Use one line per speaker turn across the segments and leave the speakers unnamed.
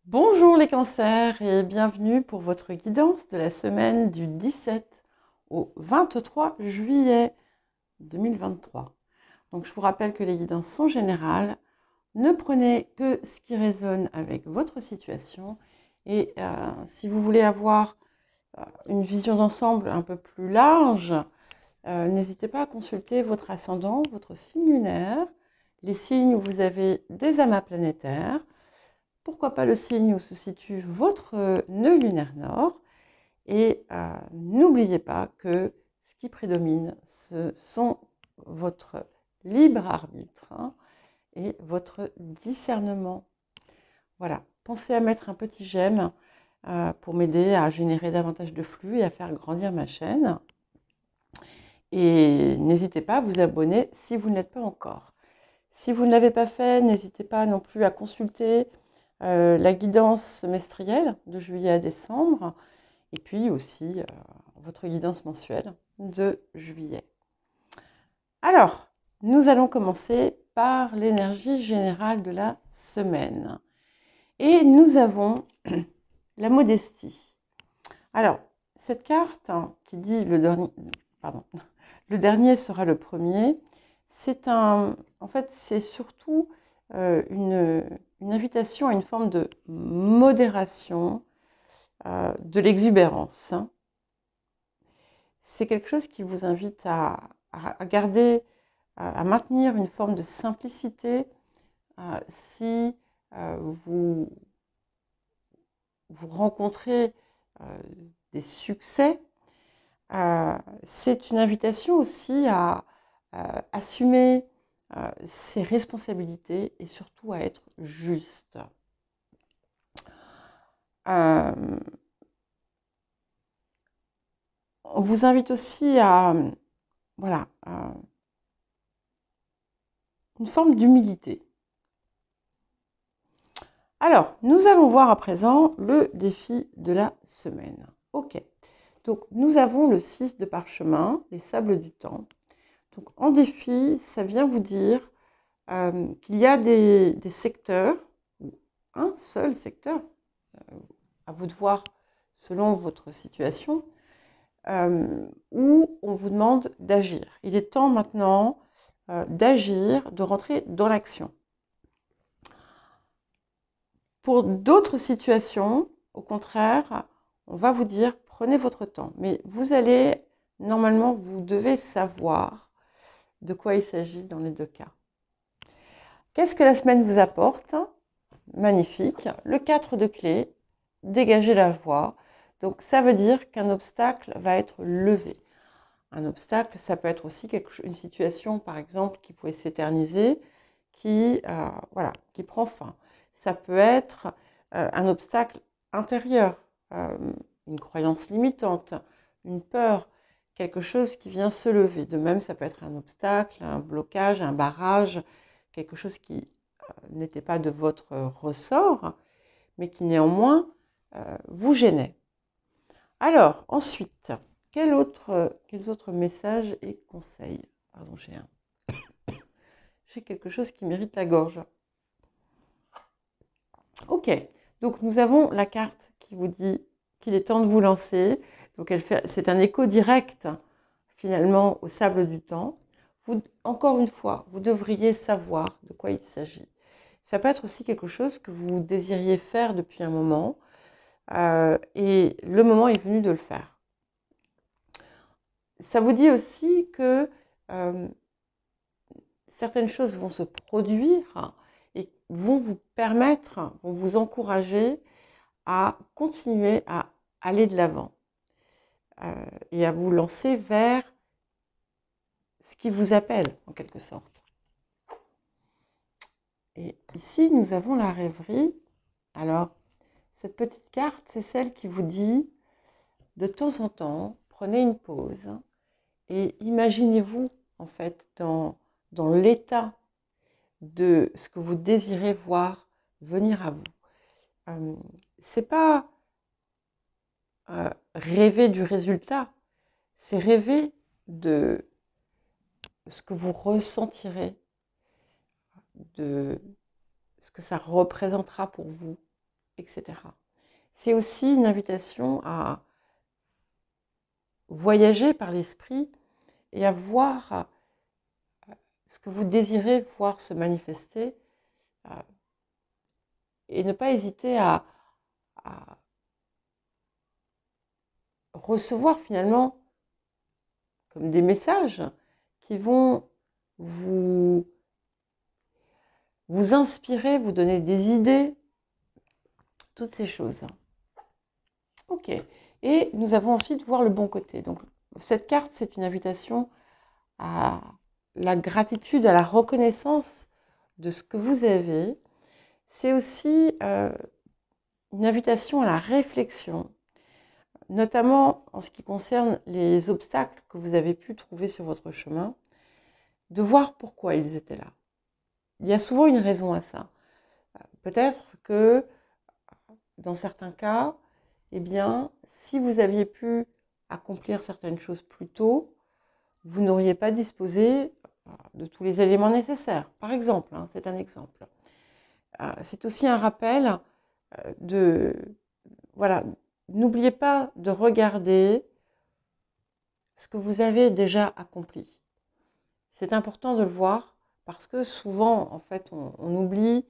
Bonjour les cancers et bienvenue pour votre guidance de la semaine du 17 au 23 juillet 2023. Donc je vous rappelle que les guidances sont générales, ne prenez que ce qui résonne avec votre situation et si vous voulez avoir une vision d'ensemble un peu plus large, n'hésitez pas à consulter votre ascendant, votre signe lunaire, les signes où vous avez des amas planétaires. Pourquoi pas le signe où se situe votre nœud lunaire nord. Et n'oubliez pas que ce qui prédomine, ce sont votre libre arbitre, hein, et votre discernement. Voilà, pensez à mettre un petit j'aime pour m'aider à générer davantage de flux et à faire grandir ma chaîne. Et n'hésitez pas à vous abonner si vous ne l'êtes pas encore. Si vous ne l'avez pas fait, n'hésitez pas non plus à consulter la guidance semestrielle de juillet à décembre, et puis aussi votre guidance mensuelle de juillet. Alors, nous allons commencer par l'énergie générale de la semaine. Et nous avons la modestie. Alors, cette carte qui dit le dernier sera le premier, en fait, c'est surtout une invitation à une forme de modération, de l'exubérance. C'est quelque chose qui vous invite à garder, à maintenir une forme de simplicité si vous rencontrez des succès. C'est une invitation aussi à assumer ses responsabilités et surtout à être juste. On vous invite aussi à, voilà, une forme d'humilité. Alors, nous allons voir à présent le défi de la semaine. Ok, donc nous avons le 6 de parchemin, les sables du temps. Donc en défi, ça vient vous dire qu'il y a des secteurs, ou un seul secteur, à vous de voir selon votre situation, où on vous demande d'agir. Il est temps maintenant d'agir, de rentrer dans l'action. Pour d'autres situations, au contraire, on va vous dire prenez votre temps. Mais vous allez, normalement, vous devez savoir de quoi il s'agit dans les deux cas. Qu'est-ce que la semaine vous apporte? Magnifique. Le 4 de clé, dégager la voie. Donc ça veut dire qu'un obstacle va être levé. Un obstacle, ça peut être aussi une situation, par exemple, qui pouvait s'éterniser, voilà, qui prend fin. Ça peut être un obstacle intérieur, une croyance limitante, une peur, quelque chose qui vient se lever. De même, ça peut être un obstacle, un blocage, un barrage, quelque chose qui n'était pas de votre ressort, mais qui néanmoins vous gênait. Alors, ensuite, quels autres messages et conseils? Pardon, j'ai quelque chose qui m'irrite la gorge. Ok, donc nous avons la carte qui vous dit qu'il est temps de vous lancer. Donc c'est un écho direct finalement au sable du temps. Encore une fois, vous devriez savoir de quoi il s'agit. Ça peut être aussi quelque chose que vous désiriez faire depuis un moment et le moment est venu de le faire. Ça vous dit aussi que certaines choses vont se produire et vont vous permettre, vont vous encourager à continuer à aller de l'avant et à vous lancer vers ce qui vous appelle en quelque sorte. Et ici, nous avons la rêverie. Alors, cette petite carte, c'est celle qui vous dit, de temps en temps, prenez une pause et imaginez-vous, en fait, dans l'état de ce que vous désirez voir venir à vous. C'est pas rêver du résultat, c'est rêver de ce que vous ressentirez, de ce que ça représentera pour vous. etc. C'est aussi une invitation à voyager par l'esprit et à voir ce que vous désirez voir se manifester et ne pas hésiter à recevoir finalement comme des messages qui vont vous inspirer, vous donner des idées, toutes ces choses. Ok. Et nous avons ensuite voir le bon côté. Donc cette carte, c'est une invitation à la gratitude, à la reconnaissance de ce que vous avez. C'est aussi une invitation à la réflexion, notamment en ce qui concerne les obstacles que vous avez pu trouver sur votre chemin, de voir pourquoi ils étaient là. Il y a souvent une raison à ça. Peut-être que dans certains cas, eh bien, si vous aviez pu accomplir certaines choses plus tôt, vous n'auriez pas disposé de tous les éléments nécessaires. Par exemple, hein, c'est un exemple. C'est aussi un rappel de... Voilà, n'oubliez pas de regarder ce que vous avez déjà accompli. C'est important de le voir parce que souvent, en fait, on oublie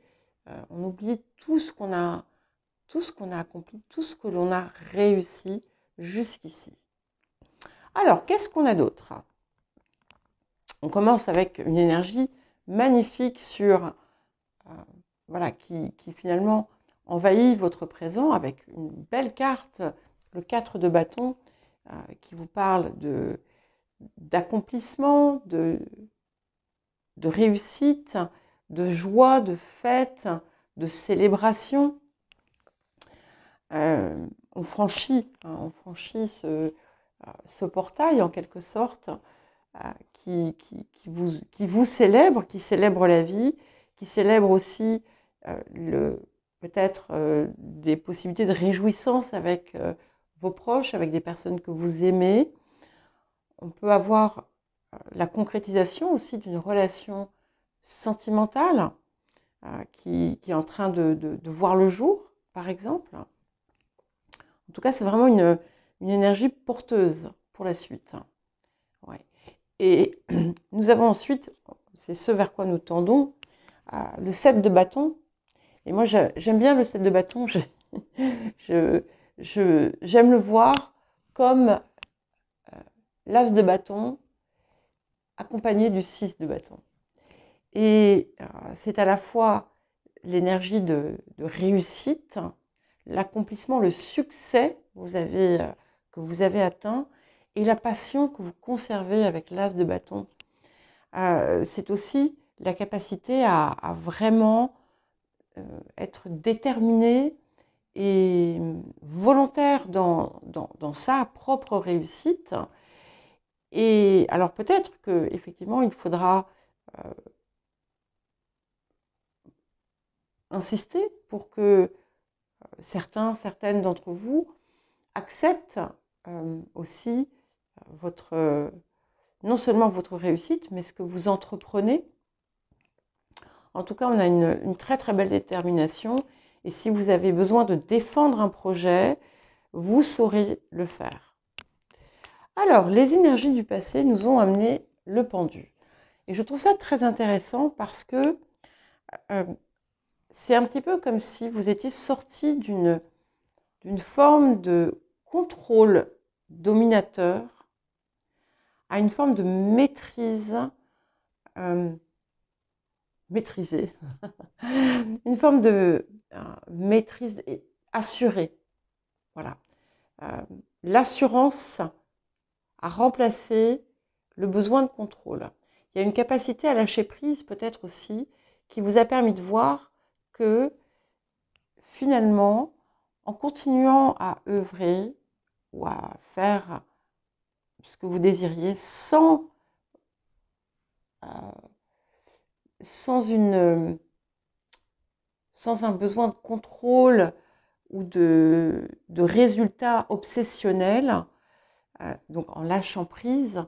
tout ce qu'on a accompli, tout ce que l'on a réussi jusqu'ici. Alors, qu'est-ce qu'on a d'autre? On commence avec une énergie magnifique sur, voilà, qui finalement envahit votre présent avec une belle carte, le 4 de bâton, qui vous parle d'accomplissement, de réussite, de joie, de fête, de célébration. On franchit ce portail en quelque sorte qui vous célèbre, qui célèbre la vie, qui célèbre aussi peut-être des possibilités de réjouissance avec vos proches, avec des personnes que vous aimez. On peut avoir la concrétisation aussi d'une relation sentimentale qui est en train de voir le jour, par exemple. En tout cas, c'est vraiment une énergie porteuse pour la suite. Ouais. Et nous avons ensuite, c'est ce vers quoi nous tendons, le 7 de bâton. Et moi, j'aime bien le 7 de bâton. J'aime le voir comme l'as de bâton accompagné du 6 de bâton. Et c'est à la fois l'énergie de réussite, l'accomplissement, le succès que vous avez atteint et la passion que vous conservez avec l'as de bâton. C'est aussi la capacité à vraiment être déterminé et volontaire dans sa propre réussite. Et alors peut-être qu'effectivement, il faudra insister pour que certaines d'entre vous acceptent aussi non seulement votre réussite, mais ce que vous entreprenez. En tout cas, on a une très très belle détermination. Et si vous avez besoin de défendre un projet, vous saurez le faire. Alors, les énergies du passé nous ont amené le pendu. Et je trouve ça très intéressant parce que c'est un petit peu comme si vous étiez sorti d'une forme de contrôle dominateur à une forme de maîtrise maîtrisée, une forme de maîtrise assurée. Voilà. L'assurance a remplacé le besoin de contrôle. Il y a une capacité à lâcher prise peut-être aussi qui vous a permis de voir que finalement, en continuant à œuvrer ou à faire ce que vous désiriez sans un besoin de contrôle ou de résultats obsessionnels, donc en lâchant prise,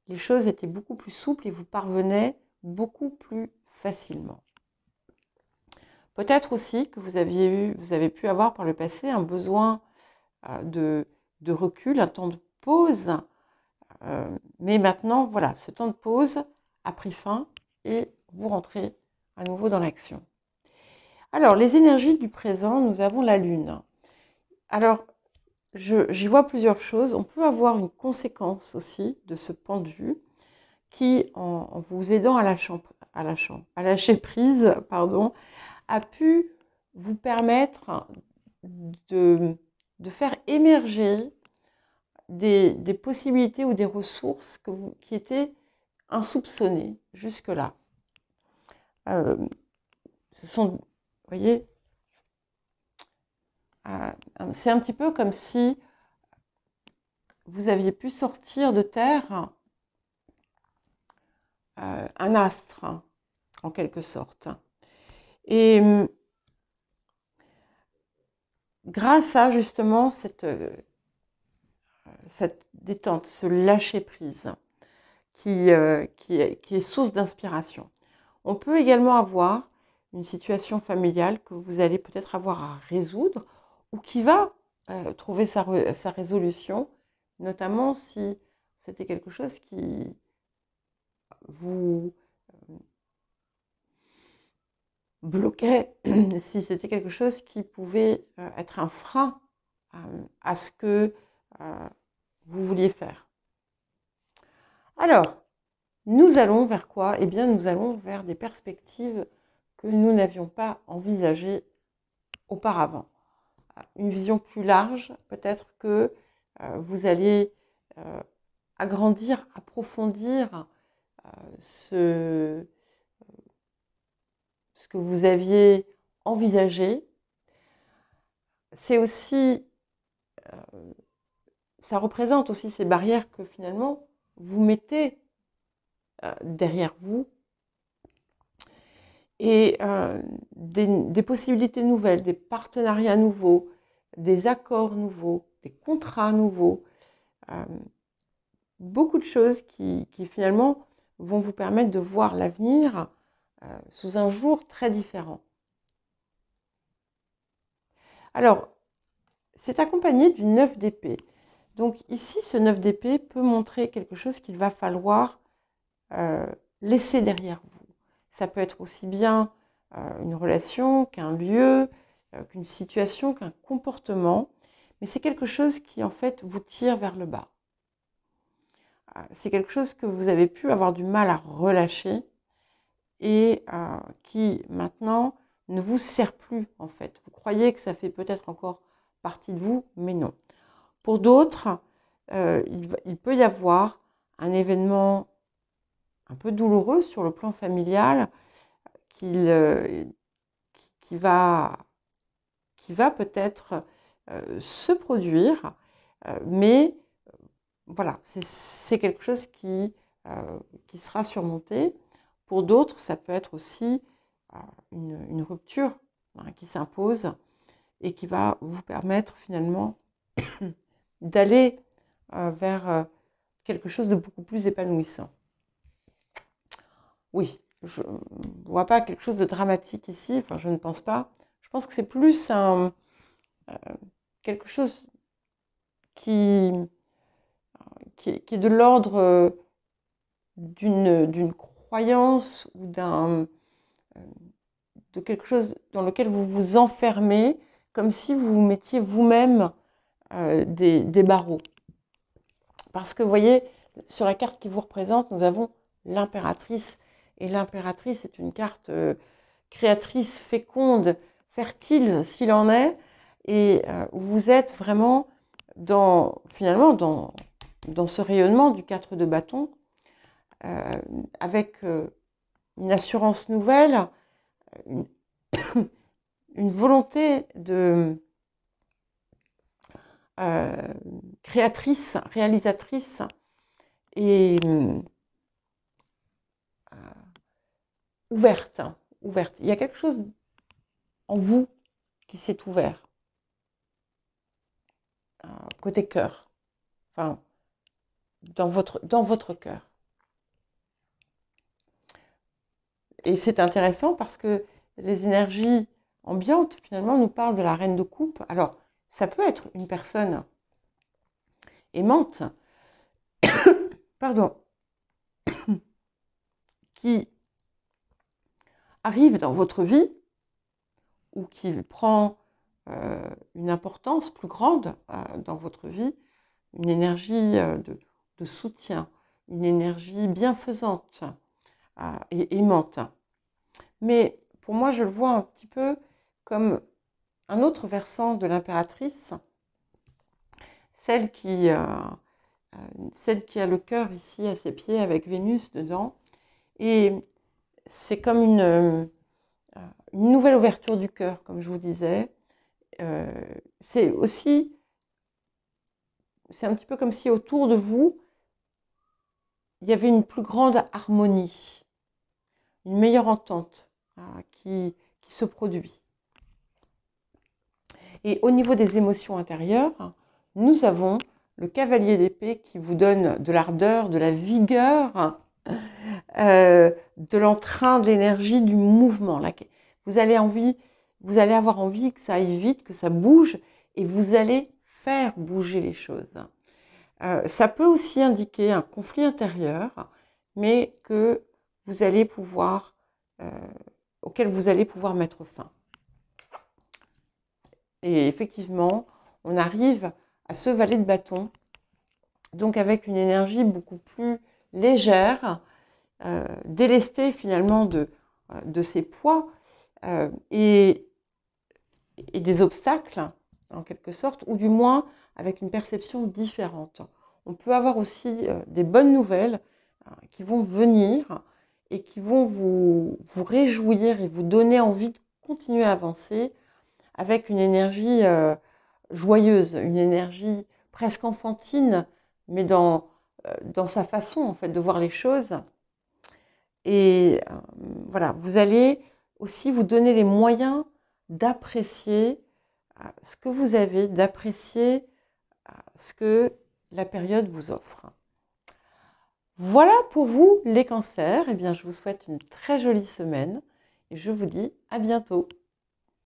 les choses étaient beaucoup plus souples et vous parvenaient beaucoup plus facilement.
Peut-être aussi que vous avez pu avoir par le passé un besoin de recul, un temps de pause. Mais maintenant, voilà, ce temps de pause a pris fin et vous rentrez à nouveau dans l'action. Alors, les énergies du présent, nous avons la Lune. Alors, j'y vois plusieurs choses. On peut avoir une conséquence aussi de ce pendu qui, en vous aidant à lâcher prise, pardon, a pu vous permettre de faire émerger des possibilités ou des ressources qui étaient insoupçonnées jusque-là. Vous voyez, c'est un petit peu comme si vous aviez pu sortir de terre un astre, en quelque sorte. Et grâce à justement cette détente, ce lâcher-prise qui est source d'inspiration. On peut également avoir une situation familiale que vous allez peut-être avoir à résoudre ou qui va trouver sa résolution, notamment si c'était quelque chose qui vous bloquait, si c'était quelque chose qui pouvait être un frein à ce que vous vouliez faire. Alors, nous allons vers quoi? Eh bien, nous allons vers des perspectives que nous n'avions pas envisagées auparavant. Une vision plus large, peut-être que vous allez agrandir, approfondir ce que vous aviez envisagé. C'est aussi, ça représente aussi ces barrières que finalement vous mettez derrière vous et des possibilités nouvelles, des partenariats nouveaux, des accords nouveaux, des contrats nouveaux, beaucoup de choses qui finalement vont vous permettre de voir l'avenir sous un jour très différent. Alors, c'est accompagné du 9 d'épée. Donc ici, ce 9 d'épée peut montrer quelque chose qu'il va falloir laisser derrière vous. Ça peut être aussi bien une relation qu'un lieu, qu'une situation, qu'un comportement, mais c'est quelque chose qui en fait vous tire vers le bas. C'est quelque chose que vous avez pu avoir du mal à relâcher et qui maintenant ne vous sert plus en fait. Vous croyez que ça fait peut-être encore partie de vous, mais non. Pour d'autres, il peut y avoir un événement un peu douloureux sur le plan familial qui va peut-être se produire, mais voilà, c'est quelque chose qui sera surmonté. Pour d'autres, ça peut être aussi une rupture qui s'impose et qui va vous permettre finalement d'aller vers quelque chose de beaucoup plus épanouissant. Oui, je ne vois pas quelque chose de dramatique ici, enfin je ne pense pas. Je pense que c'est plus quelque chose qui est de l'ordre d'une croyance ou de quelque chose dans lequel vous vous enfermez, comme si vous vous mettiez vous-même des barreaux. Parce que vous voyez, sur la carte qui vous représente, nous avons l'impératrice. Et l'impératrice est une carte créatrice, féconde, fertile s'il en est. Et vous êtes vraiment finalement dans ce rayonnement du 4 de bâton, avec une assurance nouvelle, une volonté de créatrice, réalisatrice et ouverte. Il y a quelque chose en vous qui s'est ouvert, côté cœur, enfin dans votre cœur. Et c'est intéressant parce que les énergies
ambiante, finalement, nous parle de la reine de coupe. Alors, ça peut être une personne aimante, pardon, qui arrive dans votre vie ou qui prend une importance plus grande dans votre vie, une énergie de soutien, une énergie bienfaisante et aimante. Mais pour moi, je le vois un petit peu comme un autre versant de l'impératrice, celle qui a le cœur ici à ses pieds avec Vénus dedans. Et c'est comme une nouvelle ouverture du cœur, comme je vous disais. C'est un petit peu comme si autour de vous, il y avait une plus grande harmonie, une meilleure entente qui se produit. Et au niveau des émotions intérieures, nous avons le cavalier d'épée qui vous donne de l'ardeur, de la vigueur, de l'entrain, de l'énergie, du mouvement. Vous allez avoir envie que ça aille vite, que ça bouge, et vous allez faire bouger les choses. Ça peut aussi indiquer un conflit intérieur, mais que vous allez pouvoir, auquel vous allez pouvoir mettre fin. Et effectivement, on arrive à ce valet de bâton, donc avec une énergie beaucoup plus légère, délestée finalement de ses poids et des obstacles, en quelque sorte, ou du moins avec une perception différente. On peut avoir aussi des bonnes nouvelles qui vont venir et qui vont vous réjouir et vous donner envie de continuer à avancer avec une énergie joyeuse, une énergie presque enfantine, mais dans sa façon en fait de voir les choses. Et voilà, vous allez aussi vous donner les moyens d'apprécier ce que vous avez, d'apprécier ce que la période vous offre. Voilà pour vous les cancers. Eh bien, je vous souhaite une très jolie semaine et je vous dis à bientôt.